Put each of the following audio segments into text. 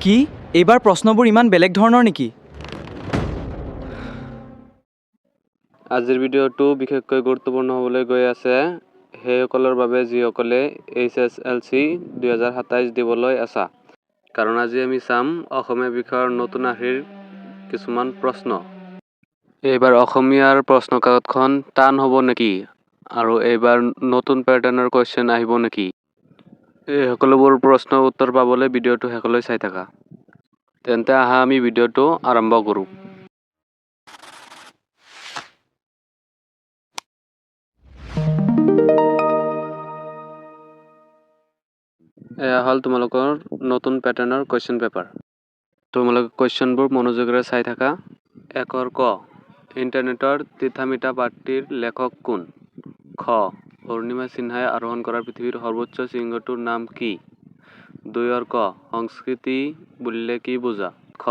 কি এইবাৰ প্ৰশ্নবোৰ ইমান বেলেগ ধৰণৰ নেকি? আজিৰ ভিডিঅ'টো বিশেষকৈ গুৰুত্বপূৰ্ণ হ'বলৈ গৈ আছে সেইসকলৰ বাবে যিসকলে HSLC 2027 দিবলৈ আছা। কাৰণ আজি আমি চাম অসমীয়া বিষয়ৰ নতুন আৰ্হিৰ কিছুমান প্ৰশ্ন। এইবাৰ অসমীয়াৰ প্ৰশ্ন কাকতখন টান হ'ব নেকি? আৰু এইবাৰ নতুন পেটাৰ্নৰ কুৱেশ্যন আহিব নেকি? এই সকলোবোৰ প্ৰশ্নৰ উত্তৰ পাবলৈ ভিডিঅ'টো শেষলৈ চাই থাকা। তেন্তে আহা আমি ভিডিঅ'টো আৰম্ভ কৰোঁ। এয়া হ'ল তোমালোকৰ নতুন পেটাৰ্নৰ কুৱেশ্যন পেপাৰ। তোমালোকে কুৱেশ্যনবোৰ মনোযোগেৰে চাই থাকা। 1 ক ইণ্টাৰনেটৰ তিতা-মিঠা পাৰ্টিৰ লেখক কোন? খ অৰুণিমা সিনহাই আৰোহণ কৰা পৃথিৱীৰ সৰ্বোচ্চ শৃংগটোৰ নাম কি? 2 ক সংস্কৃতি বুলিলে কি বুজা? খ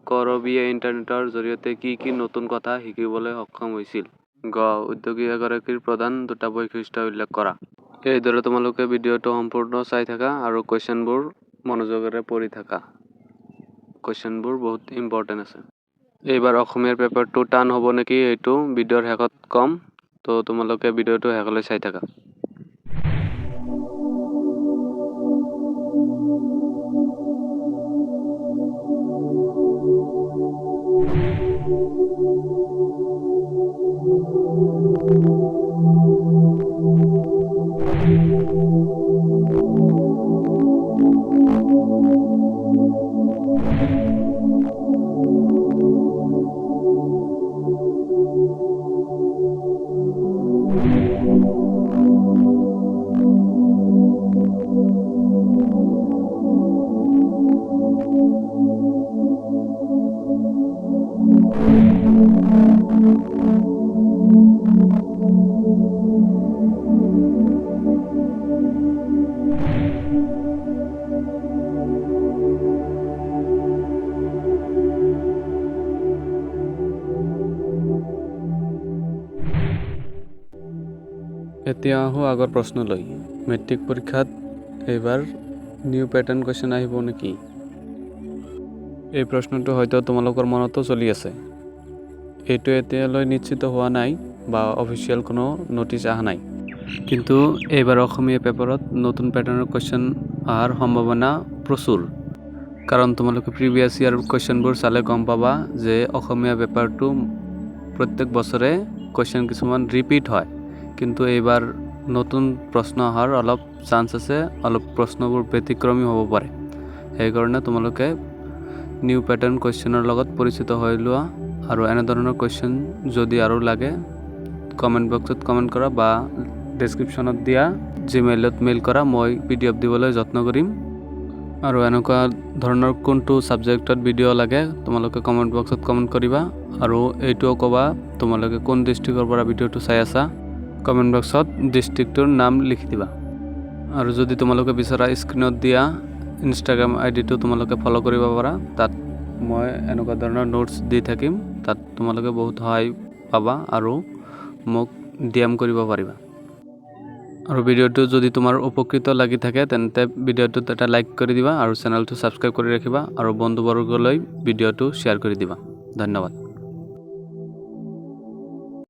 কৰবীয়ে ইণ্টাৰনেটৰ জৰিয়তে কি নতুন কথা শিকিবলৈ সক্ষম হৈছিল? গ উদ্যোগী এগৰাকীৰ প্ৰধান 2টা বৈশিষ্ট্য উল্লেখ কৰা। এইদৰে তোমালোকে ভিডিঅ'টো সম্পূৰ্ণ চাই থাকা আৰু কুৱেশ্যনবোৰ মনোযোগেৰে পঢ়ি থাকা। কুৱেশ্যনবোৰ বহুত ইম্পৰ্টেণ্ট আছে। এইবাৰ অসমীয়াৰ পেপাৰটো টান হ'ব নেকি এইটো ভিডিঅ'ৰ শেষত কম, তো তোমালোকে ভিডিঅ'টো শেষলৈ চাই থাকা। এতিয়া আহোঁ আগৰ প্ৰশ্নলৈ। মেট্ৰিক পৰীক্ষাত এইবাৰ নিউ পেটাৰ্ণ কুৱেশ্যন আহিব নেকি? এই প্ৰশ্নটো হয়তো তোমালোকৰ মনতো চলি আছে। এইটো এতিয়ালৈ নিশ্চিত হোৱা নাই বা অফিচিয়েল কোনো নটিচ অহা নাই। কিন্তু এইবাৰ অসমীয়া পেপাৰত নতুন পেটাৰ্ণৰ কুৱেশ্যন অহাৰ সম্ভাৱনা প্ৰচুৰ। কাৰণ তোমালোকে প্ৰিভিয়াছ ইয়াৰ কুৱেশ্যনবোৰ চালে গম পাবা যে অসমীয়া পেপাৰটো প্ৰত্যেক বছৰে কুৱেশ্যন কিছুমান ৰিপিট হয়। কিন্তু এইবাৰ নতুন প্ৰশ্ন অহাৰ অলপ চান্স আছে, অলপ প্ৰশ্নবোৰ ব্যতিক্ৰমী হ'ব পাৰে। সেইকাৰণে তোমালোকে নিউ পেটাৰ্ণ কুৱেশ্যনৰ লগত পৰিচিত হৈ লোৱা আৰু এনেধৰণৰ কুৱেশ্যন যদি আৰু লাগে কমেণ্ট বক্সত কমেণ্ট কৰা বা ডেছক্ৰিপশ্যনত দিয়া জিমেইলত মেইল কৰা, মই PDF দিবলৈ যত্ন কৰিম। আৰু এনেকুৱা ধৰণৰ কোনটো ছাবজেক্টত ভিডিঅ' লাগে তোমালোকে কমেণ্ট বক্সত কমেণ্ট কৰিবা। আৰু এইটোও ক'বা তোমালোকে কোন ডিষ্ট্ৰিক্টৰ পৰা ভিডিঅ'টো চাই আছা। কমেণ্ট বক্সত ডিষ্ট্ৰিক্টটোৰ নাম লিখি দিবা। আৰু যদি তোমালোকে বিচৰা স্ক্ৰীণত দিয়া ইনষ্টাগ্ৰাম আইডিটো তোমালোকে ফ'ল' কৰিব পাৰা। তাত মই এনেকুৱা ধৰণৰ নোটছ দি থাকিম, তাত তোমালোকে বহুত সহায় পাবা আৰু মোক DM কৰিব পাৰিবা। আৰু ভিডিঅ'টো যদি তোমাৰ উপকৃত লাগি থাকে তেন্তে ভিডিঅ'টোত এটা লাইক কৰি দিবা আৰু চেনেলটো ছাবস্ক্ৰাইব কৰি ৰাখিবা আৰু বন্ধুবৰ্গলৈ ভিডিঅ'টো শ্বেয়াৰ কৰি দিবা। ধন্যবাদ।